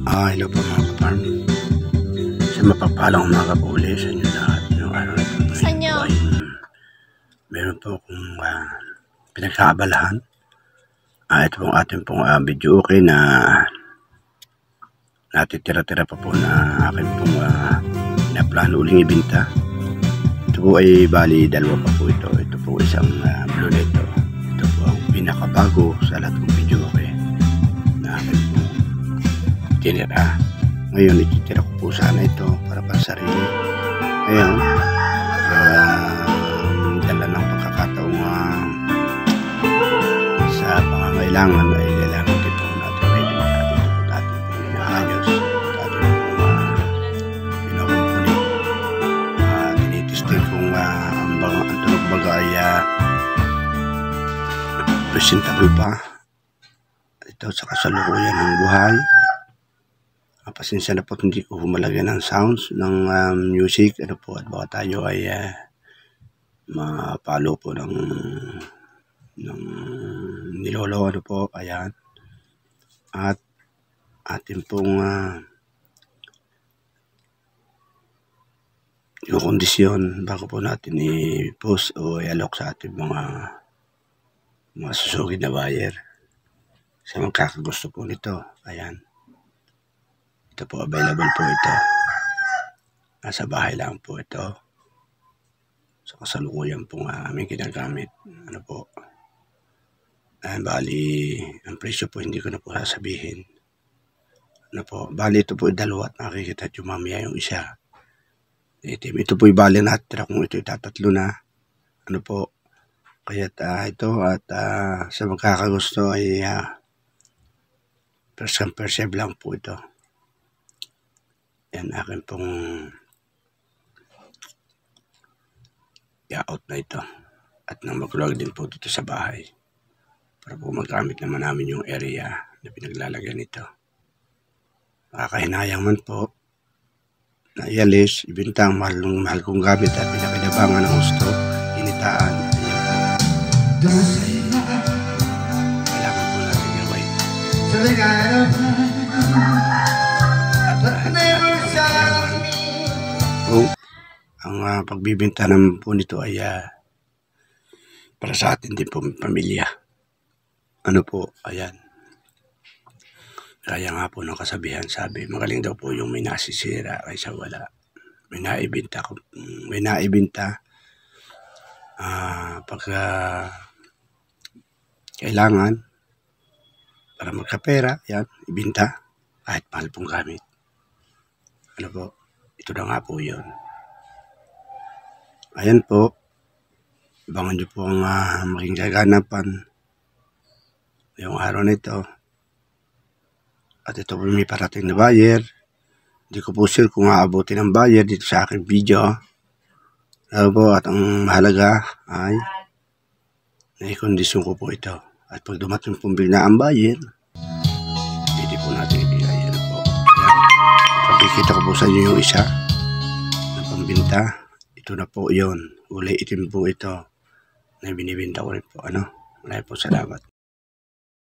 Hello po mga kaparm. Sa mapagpalang umaga po ulit sa inyo lahat. Yung araw na po ay meron po akong pinagkaabalahan. Ito pong ating pong video okay na natitira-tira pa po na akin pong naplano uling ibinta. Ito po ay bali dalawa pa po ito. Ito po isang blue neto. Ito po ang pinakabago sa lahat ng video okay na akin po tinira. Ngayon ititira ko po sana ito para pa sarili. Ngayon dala ng pagkakataong sa pangangailangan ay kailangan din po natin may natin ito po natin po inaayos natin po pinakumpuni tinitesting kung ang tunog baga ay presentable pa ito sa kasalukuyan ng buhay. Pasensya na po hindi ko humalagyan ng sounds ng music ano po at baka tayo ay mapalo po ng nilolo ano po ayan at atin pong yung kondisyon bago po natin i-post o i-alok sa ating mga susugid na buyer sa magkakagusto po nito. Ayan. Ito po, available po ito. Nasa bahay lang po ito. So, kasalukuyan po aming ginagamit. Ano po. Bali, ang presyo po hindi ko na po sasabihin. Ano po. Bali, ito po dalawa at nakikita nyo mamaya yung isa. Ito po bali natira kung ito itatatlo na. Ano po. Kaya ito at sa magkakagusto ay percent lang po ito. Yan akin pong i-out na ito at nang mag-log din po dito sa bahay para po magamit naman namin yung area na pinaglalagyan nito. Nakakahinayang man po na ialis, ibinta ang mahal kong gamit at pinakinabangan ng gusto, initaan. Kailangan po natin gawin. Ang pagbibinta naman po nito ay para sa atin din po pamilya. Ano po, ayan. Kaya nga po ng kasabihan sabi, magaling daw po yung may nasisira kaysa wala. May naibinta pagka kailangan para magkapera, yan, ibinta kahit mahal pong gamit. Ano po, ito na nga po yun. Ayan po, abangan nyo po ang maging kaganapan ngayong araw na ito. At ito po may parating na buyer. Hindi ko po sure kung aabutin ang buyer dito sa aking video. Ano po, at ang mahalaga ay naikondisyon ko po ito. At pag dumating pong bigla ang buyer, hindi po natin ibigay. Ano po, ayan. Pagkikita ko po sa inyo yung isa na pambinta. Ito na po yun. Uli itim po ito na binibinta ko rin po. Ano? Maraming po salamat.